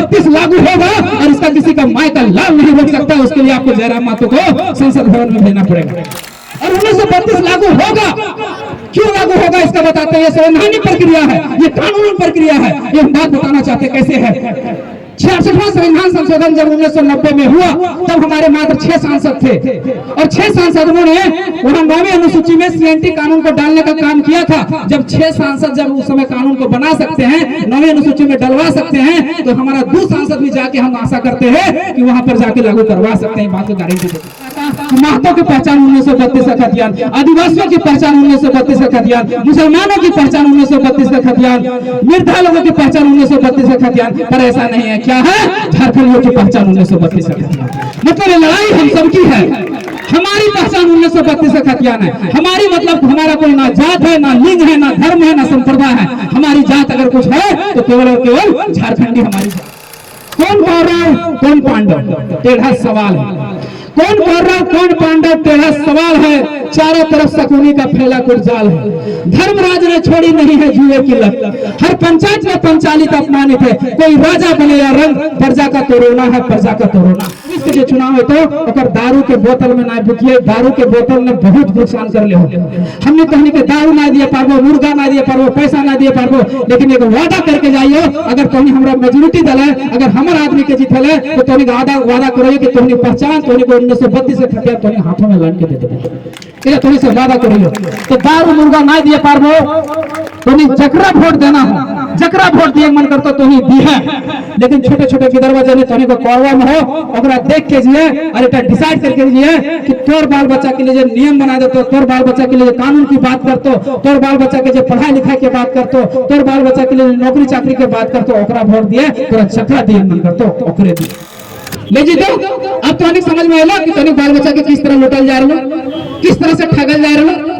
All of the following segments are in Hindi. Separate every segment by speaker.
Speaker 1: 1932 लागू होगा और इसका किसी का माय का लाल नहीं रोक सकता। उसके लिए आपको जयराम महतो को संसद भवन में भेजना पड़ेगा। और 1932 लागू होगा, क्यों लागू होगा इसका बताते हैं। ये संवैधानिक प्रक्रिया है, ये कानूनी प्रक्रिया है। ये हम बात बताना चाहते कैसे है। 66वां संविधान संशोधन जब 1990 में हुआ तब हमारे मात्र 6 सांसद थे और 6 सांसदों ने वहां 9वीं अनुसूची में सीएनटी कानून को डालने का काम किया था। जब 6 सांसद जब उस समय कानून को बना सकते हैं, 9वीं अनुसूची में डलवा सकते हैं, तो हमारा 2 सांसद भी जाके हम आशा करते हैं कि वहां पर जाके लागू करवा सकते हैं। बात को गारंटी देते महतो की पहचान 1932 का खतियान, आदिवासियों की पहचान 1932 का खतियान, मुसलमानों की पहचान 1932 का खतियान, निर्धन लोगों की पहचान 1932 का खतियान। पर ऐसा नहीं है, क्या है? झारखंडियों की पहचान 1932 का खतियान। मतलब ये लड़ाई हम सबकी है। हमारी पहचान 1932 का खतियान है। हमारी मतलब हमारा कोई ना जात है, ना लिंग है, ना धर्म है, ना संप्रदाय है। हमारी जात अगर कुछ है तो केवल और केवल झारखंडी हमारी जात। कौन कौरव कौन पांडव, टेढ़ा सवाल है। कौन कौरव कौन पांडव, टेढ़ा सवाल है। चारों तरफ शकुनी का फैला कुछ जाल है। धर्मराज ने छोड़ी नहीं है जुए की लत, हर पंचायत में पंचालित अपमानित है। कोई राजा बने या रंग, प्रजा का तो रोना है, प्रजा का तो रोना। इसके जो चुनाव है तो दारू के बोतल में ना बुकिए, दारू के बोतल ने बहुत नुकसान कर ले। हमने कहने के दारू ना दिए पारबो, मुर्गा ना दिए पारबो, पैसा ना दिए पारबो, लेकिन एक वादा करके जाइयो। अगर तोहनी हमरा मेजोरिटी दल है, अगर हमारा आदमी के जीतल है तो तोहनी वादा करो कि तोहनी पहचान तोहनी को 1932 से खतिया तोहनी हाथों में लान के दे देबे। थोड़ी से वादा करियो तो दारू मुर्गा ना दिए पारबो, तोहनी जकरा वोट देना हो, जकरा वोट दिए मन करतो तोहनी दी है। लेकिन छोटे छोटे विदर्भ जने तोहनी को कौवा में हो, ओकरा देख के जिए और एटा डिसाइड करके जिए कि तोर बाल बच्चा के लिए जो नियम बना देतो, तोर बाल बच्चा के लिए कानून की बात करतो, तोर बाल बच्चा के जो पढ़ाई लिखाई के बात करतो, तोर बाल बच्चा के लिए नौकरी चाकरी के बात करतो, ओकरा वोट दिए, तोरा चकरा दिए मन करतो ओकरे दिए ले जीतो। अब तो अनेक समझ में आया कि तोनी बाल बच्चा के किस तरह लुटल जा रहा, किस तरह से ठगल जा रहा।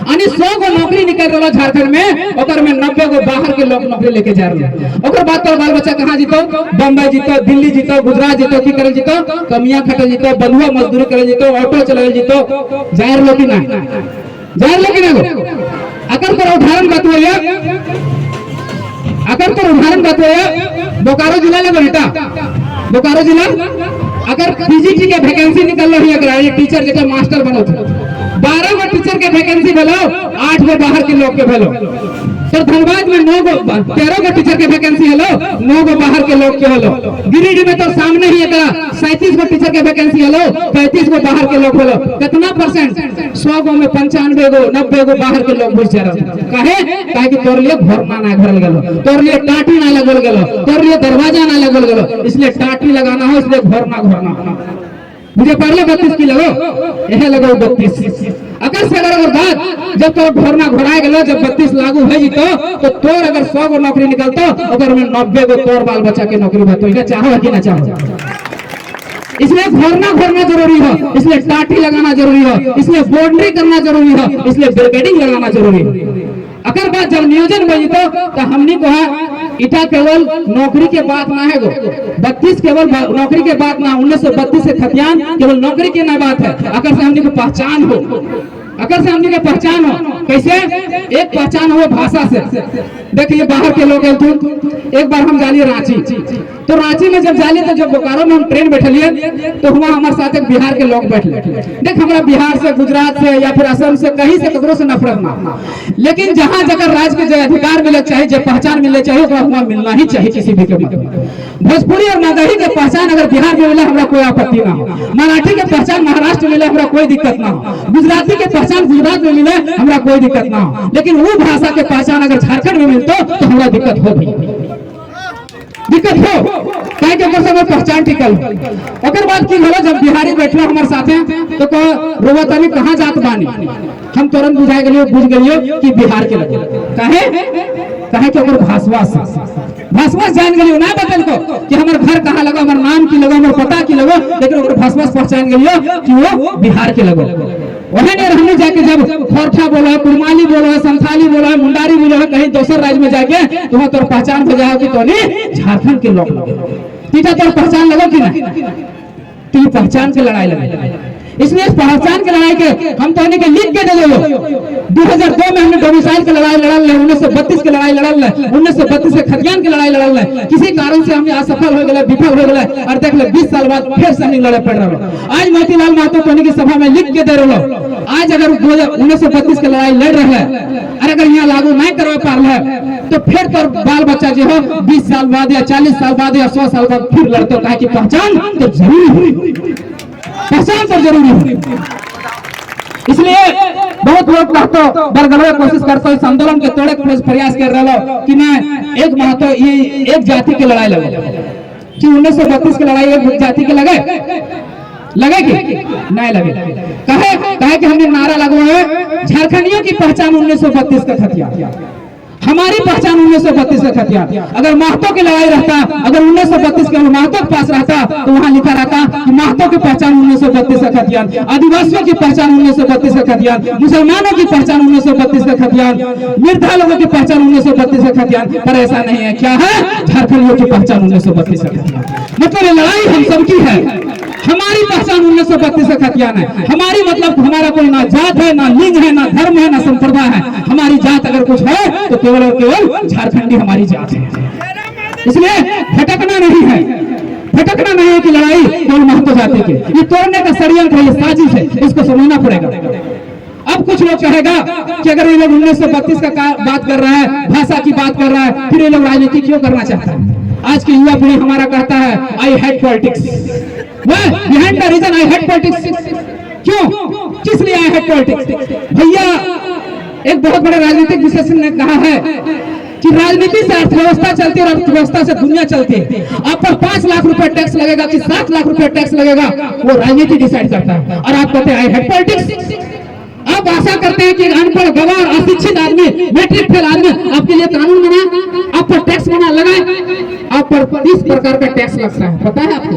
Speaker 1: 100 को नौकरी निकल रहा झारखंड में, ओकर में 90 को बाहर के लोग नौकरी लेके जा रहे हैं। ओकर बात तो बाल बच्चा कहाँ जीतो, बम्बई जीतो, दिल्ली जीतो, गुजरात जीतो, की करे जीतो, कमियां खटे जीतो, बंधुआ मजदूरी करे जीतो, ऑटो चलाए जीतो। जा रहे कि ना, जा रहे कि ना। अगर तो उदाहरण बतवाइए, अगर तो उदाहरण बतवाइए, बोकारो जिला ले बेटा, बोकारो जिला अगर पीजीटी के वैकेंसी निकल रही है, टीचर जैसे मास्टर बनो, 12 गो टीचर के वैकेंसी भेलो, 8 गो बाहर के लोग के भेलो। सर धनबाद में 13 गो टीचर के वैकेंसी हेलो, 9 गो बाहर के लोग के हेलो। गिरिडीह में तो सामने ही 37 गो टीचर के वैकेंसी हेलो, 35 गो बाहर के लोग हेलो। कितना परसेंट? 100 गो में 95 गो 90 गो बाहर के लोग घुस जा रहे। काहे कि तोर लिए घर ना घरल गेलो, तोर लिए टाटी ना लगल गेलो, तोर लिए दरवाजा ना लगल गेलो, इसलिए टाटी लगाना हो, इसलिए घर ना मुझे पहले 32 की लगो, यह लगो 32। अगर से अगर बात जब तो घोरना घोराए गलो, जब 32 लागू है जीतो तो तोर अगर 100 गो नौकरी निकलतो, अगर में 90 गो तोर बाल बच्चा के नौकरी बतो। इन्हें चाहो कि ना चाहो, इसलिए घोरना जरूरी हो, इसलिए टाटी लगाना जरूरी हो, इसलिए बाउंड्री करना जरूरी हो, इसलिए बैरिकेडिंग लगाना जरूरी हो। अगर बात जब नियोजन बनी तो हमने कहा इटा केवल नौकरी के बात ना है, 32 केवल नौकरी के बात ना, 1932 से खतियान केवल नौकरी की ना बात है। अगर से हमने को पहचान हो, अगर से हमने को पहचान हो, कैसे? एक पहचान हो भाषा से। देखिए बाहर के लोग एक बार हम जालिए रांची, तो रांची में जब जालिए तो जब बोकारो में हम ट्रेन बैठलिए तो वहाँ हमारे साथ एक बिहार के लोग बैठे। देख हमारा बिहार से, गुजरात से या फिर असम से, कहीं से ककरों से नफरत ना, लेकिन जहाँ जगह राज्य के जो अधिकार मिले चाहिए, जो पहचान मिले चाहिए, वहाँ मिलना ही चाहिए किसी भी के। भोजपुरी और मगही के पहचान अगर बिहार में मिले हमारा कोई आपत्ति ना हो, मराठी के पहचान महाराष्ट्र में मिले हमारा कोई दिक्कत ना हो, गुजराती के पहचान गुजरात में मिले हमारा कोई दिक्कत ना हो, लेकिन वो भाषा के पहचान अगर झारखंड में मिलते तो हमारा दिक्कत हो, दिक्कत हो क्या पहचान टिकल। अगर बात की बोलो जब बिहारी बैठलो हमारे साथे तो रोवतानी कहाँ जात बानी, हम तुरंत बुझा गलियो, बुझ गलियो कि बिहार के लगे। कहे कि ओकर भाषवास जान गलियो, ना बतल को कि हमार घर कहाँ लगा, हमार नाम की लगा, हमार पता की लगा, लेकिन ओकर भाषवास पहचान गलियो कि वो बिहार के लगो। वही नहीं हमने जाके जब खोरठा बोला है, कुरमाली बोला है, संथाली बोला है, मुंडारी बोला है, कहीं दूसरे राज्य में जाके तो वहाँ तोर पहचान हो जाए कि तो झारखंड के लोग लगे, तीटा तोर पहचान लगो कि ना, तो पहचान की लड़ाई लगे। इसलिए इस पहचान की लड़ाई के हम तो के लिख के दे दो। 2002 में हमने डोमिसाइल की लड़ाई लड़ल है, 1932 की लड़ाई लड़ल है, 1932 से खतियान की लड़ाई लड़ल है। किसी कारण से हमने असफल हो गए, विफल हो गए और देख ले 20 साल बाद फिर से नहीं लड़े पड़ रहा। आज मोतीलाल महतो टोनी की सभा में लिख के दे रहे हो, आज अगर 1932 की लड़ाई लड़ रहे हैं और अगर यहाँ लागू नहीं करवा पा रहे हैं तो फिर तो बाल बच्चा जो हो 20 साल बाद या 40 साल बाद या 100 साल बाद फिर लड़ते हो। कि पहचान तो जरूरी है, पहचान तो जरूरी है। इसलिए बहुत लोग कहते बरगलवे कोशिश करते इस आंदोलन के तोड़े प्रयास कर रहे हो कि मैं एक महतो ये एक जाति की लड़ाई लगे कि 1932 की लड़ाई एक जाति के लगे लगेगी नहीं लगे। कहे कि हमने नारा लगवाया झारखंडियों की पहचान 1932 का खतियान, हमारी पहचान 1932 का खतियान। अगर महतो की लड़ाई रहता, अगर 1932 के महतो के पास रहता तो वहां लिखा रहता कि महतो की पहचान 1932 का खतियान, आदिवासियों की पहचान 1932 का खतियान, मुसलमानों की पहचान 1932 का खतियान, निर्धन लोगों की पहचान 1932 का खतियान। पर ऐसा नहीं है। क्या है? झारखंडियों की पहचान 1932 का खतियान। मतलब ये लड़ाई हम सबकी है, हमारी पहचान 1932 का खतियान है। हमारी मतलब हमारा कोई ना जात है, ना लिंग है, ना धर्म है, ना संप्रदाय है। हमारी जात अगर कुछ है तो केवल और केवल झारखंडी हमारी जात है। इसलिए भटकना नहीं है, भटकना नहीं है कि लड़ाई केवल महतो जाति की, ये तोड़ने का षड्यंत्र है, ये साजिश है, इसको समझना पड़ेगा। अब कुछ लोग कहेगा कि अगर ये लोग 1932 का बात कर रहा है, भाषा की बात कर रहा है, फिर ये लोग राजनीति क्यों करना चाहता है? आज की युवा पीढ़ी हमारा कहता है I hate politics. Behind the reason I hate politics. क्यों? किस लिए आई हेट पॉलिटिक्स? भैया एक बहुत बड़े राजनीतिक विशेषज्ञ ने कहा है कि राजनीति से अर्थव्यवस्था चलती है और अर्थव्यवस्था से दुनिया चलती है। आप पर 5 लाख रुपए टैक्स लगेगा कि 7 लाख रुपए टैक्स लगेगा, वो राजनीति डिसाइड करता है। और आप कहते हैं आई हेट पॉलिटिक्स। आप आशा करते हैं कि अनपढ़, गवार, अशिक्षित आदमी, मैट्रिक फेल आदमी आपके लिए कानून बनाए, आप पर टैक्स बना लगाए। आप पर 30 प्रकार का टैक्स लगता है, पता है आपको?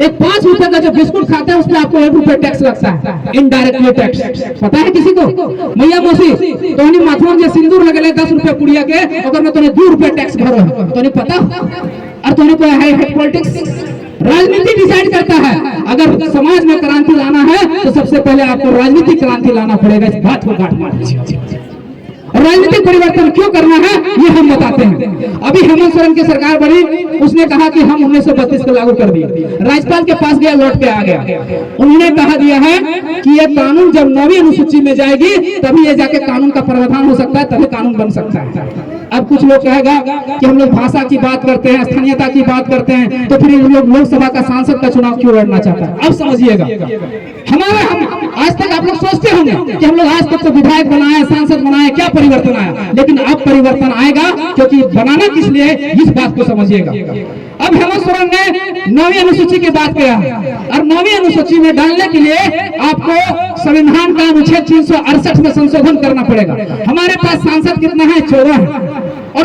Speaker 1: एक 5 रुपए का जो बिस्कुट खाता है उसमें आपको 1 रुपए टैक्स लगता है, इनडायरेक्टली टैक्स। पता है किसी को? मैया मौसी तो माथुआ में सिंदूर लगेले 10 रुपए पुड़िया के, अगर मैं तुम्हें 2 रुपए टैक्स भरो है तो नहीं पता। और तुम्हें कोई है हेट पॉलिटिक्स? राजनीति डिसाइड करता है। अगर समाज में क्रांति लाना है तो सबसे पहले आपको राजनीतिक क्रांति लाना पड़ेगा। इस बात को गांठ मारना। राजनीतिक परिवर्तन क्यों करना है ये हम बताते हैं। अभी हेमंत सोरेन की सरकार बनी, उसने कहा कि हम 1932 को लागू कर दिए। राज्यपाल के पास गया, लौट के आ गया। उन्होंने कहा दिया है कि ये कानून जब 9वीं अनुसूची में जाएगी तभी ये जाके कानून का प्रावधान हो सकता है, तभी कानून बन सकता है। अब कुछ लोग कहेगा कि हम लोग भाषा की बात करते हैं, स्थानीयता की बात करते हैं, तो फिर ये लोग लोकसभा का सांसद का चुनाव क्यों लड़ना चाहता है? अब समझिएगा, हम आज तक आप लोग सोचते होंगे कि हम लोग आज तक तो विधायक बनाए, सांसद बनाए, क्या परिवर्तन आया? लेकिन अब परिवर्तन आएगा, क्योंकि बनाना किस लिए इस बात को समझिएगा। अब हेमंत सोरेन ने 9वीं अनुसूची की बात किया और 9वीं अनुसूची में डालने के लिए आपको संविधान का अनुच्छेद 368 में संशोधन करना पड़ेगा। हमारे पास सांसद कितना है? 14 है, और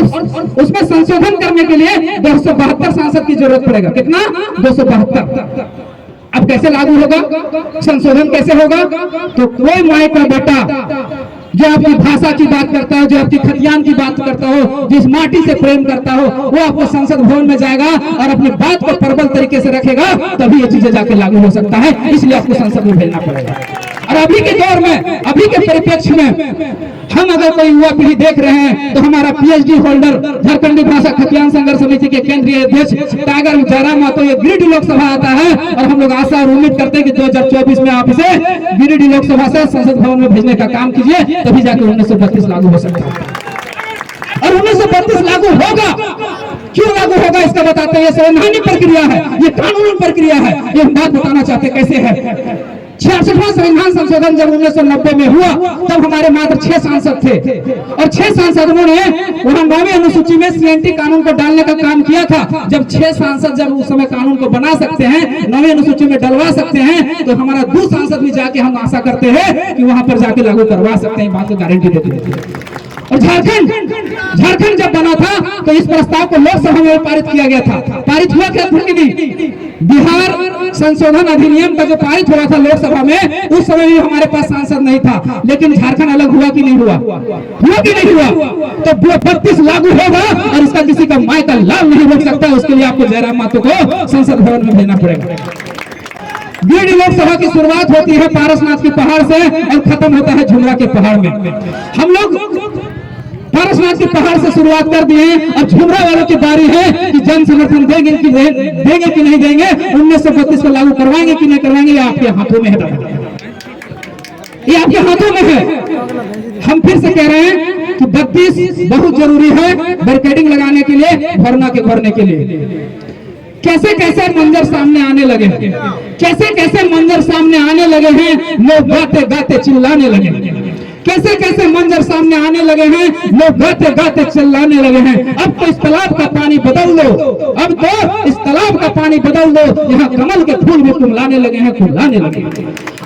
Speaker 1: उसमें संशोधन करने के लिए 272 सांसद की जरूरत पड़ेगा। कितना? 272। अब कैसे लागू होगा? संशोधन कैसे होगा? तो कोई माई का बेटा जो आपकी भाषा की बात करता हो, जो आपकी खतियान की बात करता हो, जिस माटी से प्रेम करता हो, वो आपको संसद भवन में जाएगा और अपनी बात को प्रबल तरीके से रखेगा, तभी ये चीजें जाके लागू हो सकता है। इसलिए आपको संसद में भेजना पड़ेगा। और अभी के दौर में, अभी के परिप्रेक्ष्य में हम अगर कोई युवा पीढ़ी देख रहे हैं तो हमारा PhD होल्डर झारखंडी भाषा खतियान संघर्ष समिति के केंद्रीय अध्यक्ष टागर जयराम महतो ये गिरिडीह लोकसभा आता है और हम लोग आशा और उम्मीद करते हैं कि 2024 में आप इसे गिरिडीह लोकसभा से संसद भवन में भेजने का काम कीजिए, तभी जाकर 1932 लागू हो सकता है। और 1932 लागू होगा, क्यों लागू होगा इसका बताते हैं। ये संवैधानिक प्रक्रिया है, ये कानूनी प्रक्रिया है, ये हम बात बताना चाहते हैं कैसे है। 66वां संविधान संशोधन जब 1990 में हुआ तब हमारे मात्र 6 सांसद थे और 6 सांसदों ने वहां 9वीं अनुसूची में CNT कानून को डालने का काम किया था। जब 6 सांसद जब उस समय कानून को बना सकते हैं, 9वीं अनुसूची में डलवा सकते हैं, तो हमारा 2 सांसद भी जाके हम आशा करते हैं कि वहां पर जाके लागू करवा सकते हैं। बात को गारंटी देते हैं। और झारखंड जब बना था तो इस प्रस्ताव को लोकसभा में पारित किया गया था। पारित हुआ क्या था कि नहीं? बिहार संशोधन अधिनियम का जो पारित हुआ था लोकसभा में, उस समय भी हमारे पास सांसद नहीं था। लेकिन झारखंड अलग हुआ कि नहीं हुआ? हुआ कि नहीं हुआ? तो 32 लागू होगा और इसका किसी का माई का लाभ नहीं रोक सकता। उसके लिए आपको जयराम महतो को संसद भवन में भेजना पड़ेगा। गिरिडीह लोकसभा की शुरुआत होती है पारसनाथ के पहाड़ से और खत्म होता है झुमरा के पहाड़ में। हम लोग पारसनाथ के पहाड़ से शुरुआत कर दिए और झुमरा वालों की बारी है कि जन समर्थन देंगे कि नहीं देंगे, 1932 को लागू करवाएंगे कि नहीं करवाएंगे, ये आपके हाथों में है, ये आपके हाथों में है। हम फिर से कह रहे हैं कि 32 बहुत जरूरी है बैरिकेडिंग लगाने के लिए, धरना के भरने के लिए। कैसे कैसे मंजर सामने आने लगे, कैसे कैसे मंजर सामने आने लगे हैं, लोग गाते गाते चिल्लाने लगे, कैसे कैसे मंजर सामने आने लगे हैं, लोग गाते गाते चिल्लाने लगे हैं। अब तो इस तालाब का पानी बदल दो, अब तो इस तालाब का पानी बदल दो, यहाँ कमल के फूल भी कुमलाने लगे हैं, कुमलाने लगे।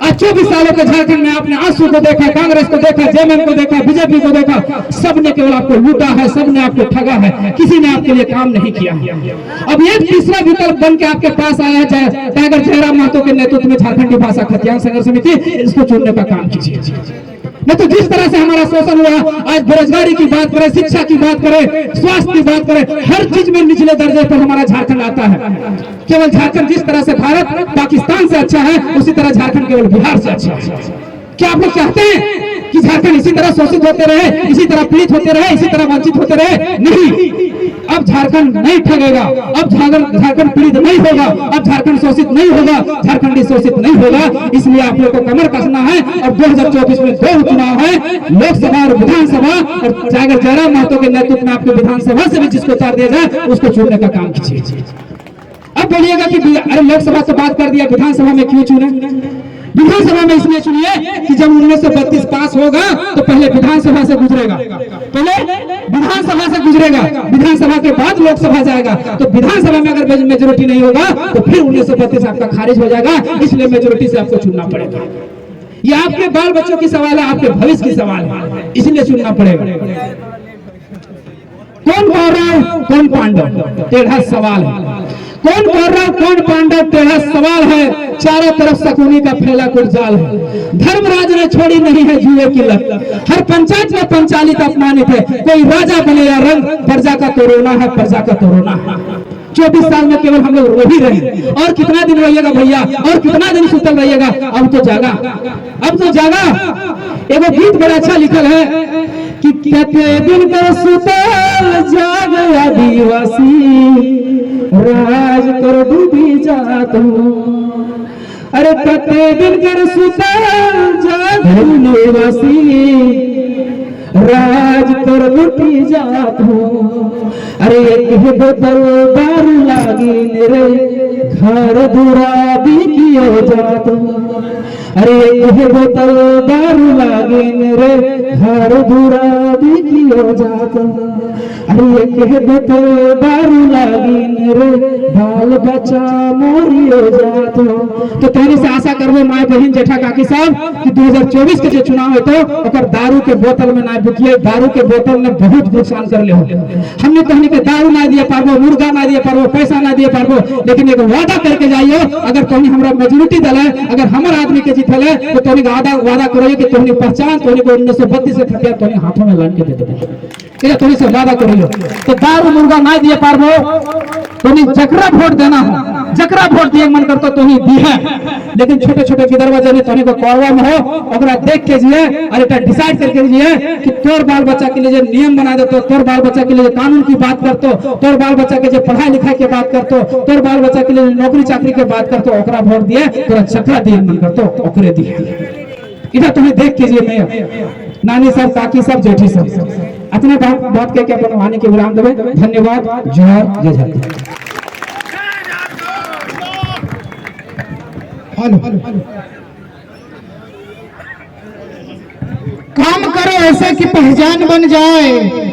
Speaker 1: आज 24 सालों के झारखंड में आपने आंसू को देखा, कांग्रेस को देखा, जेएमएम को देखा, बीजेपी को देखा, सबने केवल आपको लूटा है, सबने आपको ठगा है, किसी ने आपके लिए काम नहीं किया। अब एक तीसरा विकल्प बन के आपके पास आया है टाइगर जयराम महतो के नेतृत्व में झारखंडी भाषा खतियान संघर्ष समिति, इसको चुनने का काम कीजिए। नहीं तो जिस तरह से हमारा शोषण हुआ, आज बेरोजगारी की बात करें, शिक्षा की बात करें, स्वास्थ्य की बात करें, हर चीज में निचले दर्जे पर हमारा झारखंड आता है। केवल झारखंड जिस तरह से भारत पाकिस्तान से अच्छा है, उसी तरह झारखंड केवल बिहार से अच्छा है। क्या आप लोग चाहते हैं कि झारखंड इसी तरह शोषित होते रहे, इसी तरह पीड़ित होते रहे, इसी तरह वंचित होते रहे? नहीं, अब झारखंड नहीं ठगेगा, अब झारखंड पीड़ित नहीं होगा, अब झारखंड शोषित नहीं होगा, झारखंडी शोषित नहीं होगा। इसलिए आप लोग को कमर कसना है और 2024 में 2 चुनाव है, लोकसभा और विधानसभा, और टाइगर जयराम महतो के नेतृत्व में आपको विधानसभा से भी जिसको चार दिया जाए उसको चुनने का काम कीजिए। अब बोलिएगा कि अरे लोकसभा से बात कर दिया, विधानसभा में क्यों चुने? विधानसभा में इसलिए चुनिए कि जब 1932 पास होगा तो पहले विधानसभा से गुजरेगा, पहले विधानसभा से गुजरेगा, विधानसभा के बाद लोकसभा जाएगा। तो विधानसभा में अगर मेजोरिटी नहीं होगा तो फिर 1932 आपका खारिज हो जाएगा, इसलिए मेजोरिटी से आपको चुनना पड़ेगा। ये आपके बाल बच्चों की सवाल है, आपके भविष्य की सवाल है, इसलिए चुनना पड़ेगा। कौन कौरव कौन पांडव, टेढ़ा सवाल है। कौन कौरव कौन पांडव, टेढ़ा सवाल है। चारों तरफ शकुनी का फैला कुछ जाल है। धर्मराज ने छोड़ी नहीं है जुए की लत, हर पंचायत में पंचालित अपमानित है। कोई राजा बने या रंग, प्रजा का तो रोना है, प्रजा का तो रोना है। 24 साल में केवल हम लोग रो ही रहे। और कितना दिन रहिएगा भैया, और कितना दिन सुतल रहिएगा? अब तो जागा, अब तो जागा। एगो गीत बड़ा अच्छा लिखल है कि कहते दिन कर सुतल जाग आदिवासी, राज कर डूबी जात हूँ। अरे कते दिन कर सुतल जाग आदिवासी, राज कर लुटी जात हूँ। अरे एक बोतल दारू लागी रे, घर दूरा भी कियो जात हूँ। अरे एक बोतल दारू लागी रे, घर दूरा भी कियो जात हूँ। अरे एक बोतल दारू लागी रे, बाल बच्चा मोरियो जात हूँ। तो तेरी से आशा करबो माय बहन जेठा काकी साहब कि 2024 के जो चुनाव है तो ओकर दारू के बोतल में ना बुकिए। दारू के बोतल ने बहुत नुकसान कर ले हो। हमने कहने के दारू ना दिए पारबो, मुर्गा ना दिए पारबो, पैसा ना दिए पारबो, लेकिन एक वादा करके जाइयो, अगर तोहनी हमरा मेजोरिटी दल है, अगर हमर आदमी के जीतल है तो तोहनी वादा करियो कि तोहनी पहचान, तोहनी को 1932 से खटिया तोहनी हाथों में लान के दे देबे। ठीक तोहनी से वादा करियो। तो दारू मुर्गा ना दिए पारबो, तोहनी जकरा वोट देना हो, जकरा वोट दिए मन करतो तोहनी दी है। लेकिन छोटे छोटे विदर्भ जने तोहनी को कौरवा में हो, ओकरा देख के जिए और एटा डिसाइड करके जिए कि तोर बाल बच्चा के लिए जो नियम बना देतो, तोर बाल बच्चा के लिए कानून की बात करतो, तोर बाल बच्चा के जो पढ़ाई लिखाई के बात करतो, तोर बाल बच्चा के लिए नौकरी चाकरी के बात करतो, ओकरा वोट दिए, तोरा जकरा दिए मन करतो ओकरे दिए। इधर तुम्हें देख कीजिए, मैं नानी सब, काकी सब, जेठी सब, अपने बात कह के अपन वाणी के विराम देवे। धन्यवाद। जोहार, जय झारखंड।
Speaker 2: काम करो ऐसे कि पहचान बन जाए।